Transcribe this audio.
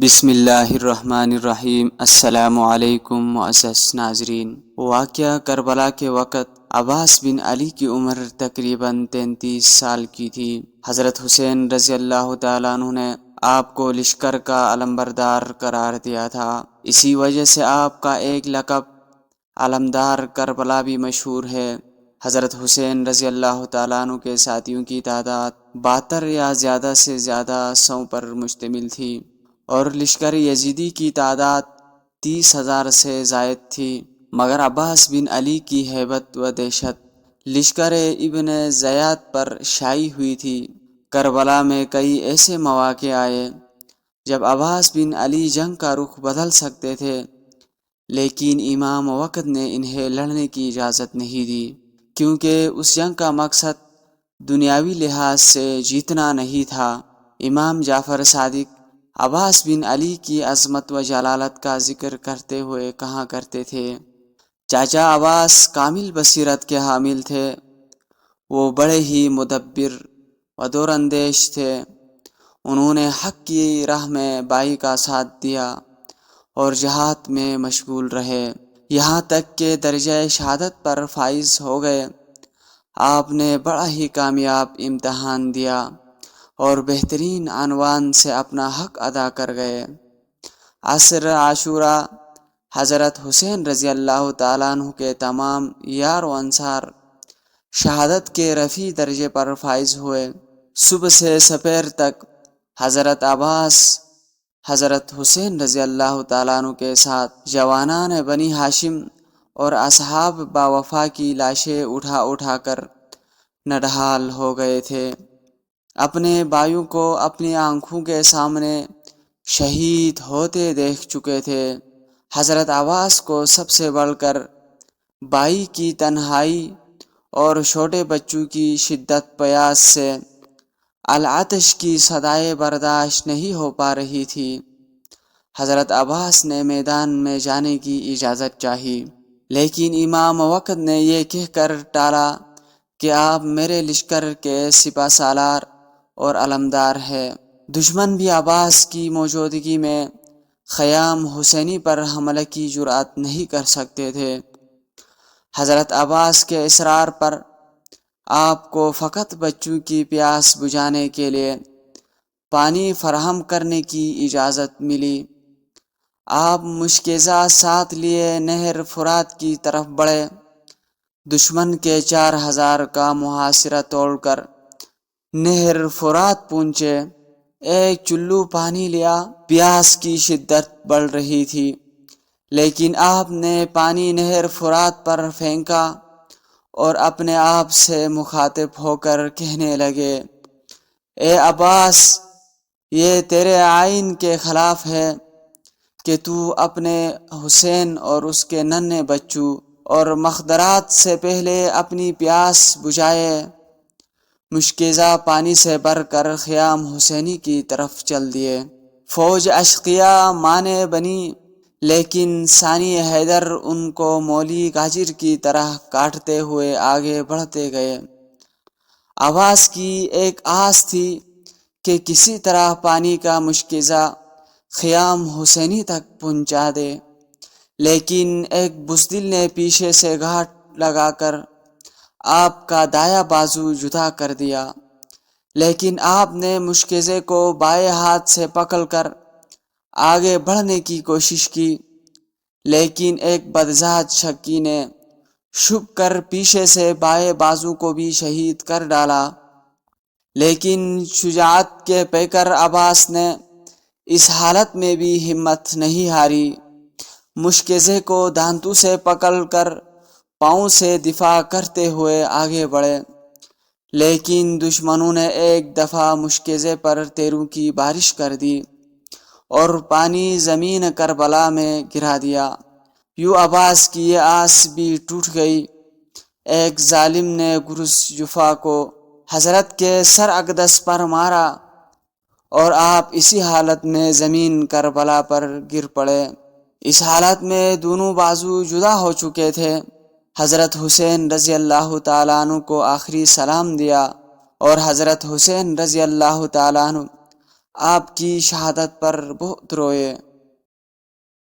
بسم اللہ الرحمن الرحیم۔ السلام علیکم معزز ناظرین۔ واقعہ کربلا کے وقت عباس بن علی کی عمر تقریباً 33 سال کی تھی۔ حضرت حسین رضی اللہ تعالیٰ عنہ نے آپ کو لشکر کا علمبردار قرار دیا تھا، اسی وجہ سے آپ کا ایک لقب علمدار کربلا بھی مشہور ہے۔ حضرت حسین رضی اللہ تعالیٰ عنہ کے ساتھیوں کی تعداد 72 یا زیادہ سے زیادہ 100 پر مشتمل تھی، اور لشکر یزیدی کی تعداد 30,000 سے زائد تھی، مگر عباس بن علی کی ہیبت و دہشت لشکر ابن زیاد پر شائع ہوئی تھی۔ کربلا میں کئی ایسے مواقع آئے جب عباس بن علی جنگ کا رخ بدل سکتے تھے، لیکن امام وقت نے انہیں لڑنے کی اجازت نہیں دی، کیونکہ اس جنگ کا مقصد دنیاوی لحاظ سے جیتنا نہیں تھا۔ امام جعفر صادق عباس بن علی کی عظمت و جلالت کا ذکر کرتے ہوئے کہا کرتے تھے، چاچا عباس کامل بصیرت کے حامل تھے، وہ بڑے ہی مدبر و دور اندیش تھے۔ انہوں نے حق کی راہ میں بھائی کا ساتھ دیا اور جہاد میں مشغول رہے، یہاں تک کہ درجہ شہادت پر فائز ہو گئے۔ آپ نے بڑا ہی کامیاب امتحان دیا اور بہترین عنوان سے اپنا حق ادا کر گئے۔ عصر عاشوراء حضرت حسین رضی اللہ تعالیٰ عنہ کے تمام یار و انصار شہادت کے رفیع درجے پر فائز ہوئے۔ صبح سے سپہر تک حضرت عباس حضرت حسین رضی اللہ تعالیٰ عنہ کے ساتھ جوانان بنی ہاشم اور اصحاب باوفا کی لاشیں اٹھا اٹھا کر نڈھال ہو گئے تھے۔ اپنے بھائیوں کو اپنی آنکھوں کے سامنے شہید ہوتے دیکھ چکے تھے۔ حضرت عباس کو سب سے بڑھ کر بھائی کی تنہائی اور چھوٹے بچوں کی شدت پیاس سے العطش کی صدائیں برداشت نہیں ہو پا رہی تھی۔ حضرت عباس نے میدان میں جانے کی اجازت چاہی، لیکن امام وقت نے یہ کہہ کر ٹالا کہ آپ میرے لشکر کے سپہ سالار اور علمدار ہے۔ دشمن بھی عباس کی موجودگی میں خیام حسینی پر حملے کی جرأت نہیں کر سکتے تھے۔ حضرت عباس کے اصرار پر آپ کو فقط بچوں کی پیاس بجھانے کے لیے پانی فراہم کرنے کی اجازت ملی۔ آپ مشکیزہ ساتھ لیے نہر فرات کی طرف بڑھے، دشمن کے 4,000 کا محاصرہ توڑ کر نہر فرات پہنچے۔ ایک چلو پانی لیا، پیاس کی شدت بڑھ رہی تھی، لیکن آپ نے پانی نہر فرات پر پھینکا اور اپنے آپ سے مخاطب ہو کر کہنے لگے، اے عباس، یہ تیرے آئین کے خلاف ہے کہ تو اپنے حسین اور اس کے ننھے بچوں اور مخدرات سے پہلے اپنی پیاس بجھائے۔ مشکیزہ پانی سے بھر کر خیام حسینی کی طرف چل دیے۔ فوج اشقیاء مانے بنی، لیکن ثانی حیدر ان کو مولی گاجر کی طرح کاٹتے ہوئے آگے بڑھتے گئے۔ عباس کی ایک آس تھی کہ کسی طرح پانی کا مشکیزہ خیام حسینی تک پہنچا دے، لیکن ایک بزدل نے پیچھے سے گھاٹ لگا کر آپ کا دایاں بازو جدا کر دیا، لیکن آپ نے مشکیزے کو بائیں ہاتھ سے پکڑ کر آگے بڑھنے کی کوشش کی، لیکن ایک بدذات شکی نے چھپ کر پیچھے سے بائیں بازو کو بھی شہید کر ڈالا۔ لیکن شجاعت کے پیکر عباس نے اس حالت میں بھی ہمت نہیں ہاری، مشکیزے کو دھانتوں سے پکڑ کر پاؤں سے دفاع کرتے ہوئے آگے بڑھے، لیکن دشمنوں نے ایک دفعہ مشکیزے پر تیروں کی بارش کر دی اور پانی زمین کربلا میں گرا دیا۔ یوں عباس کی یہ آس بھی ٹوٹ گئی۔ ایک ظالم نے گرز جفا کو حضرت کے سر اقدس پر مارا اور آپ اسی حالت میں زمین کربلا پر گر پڑے۔ اس حالت میں دونوں بازو جدا ہو چکے تھے۔ حضرت حسین رضی اللہ تعالیٰ عنہ کو آخری سلام دیا اور حضرت حسین رضی اللہ تعالیٰ عنہ آپ کی شہادت پر بہت روئے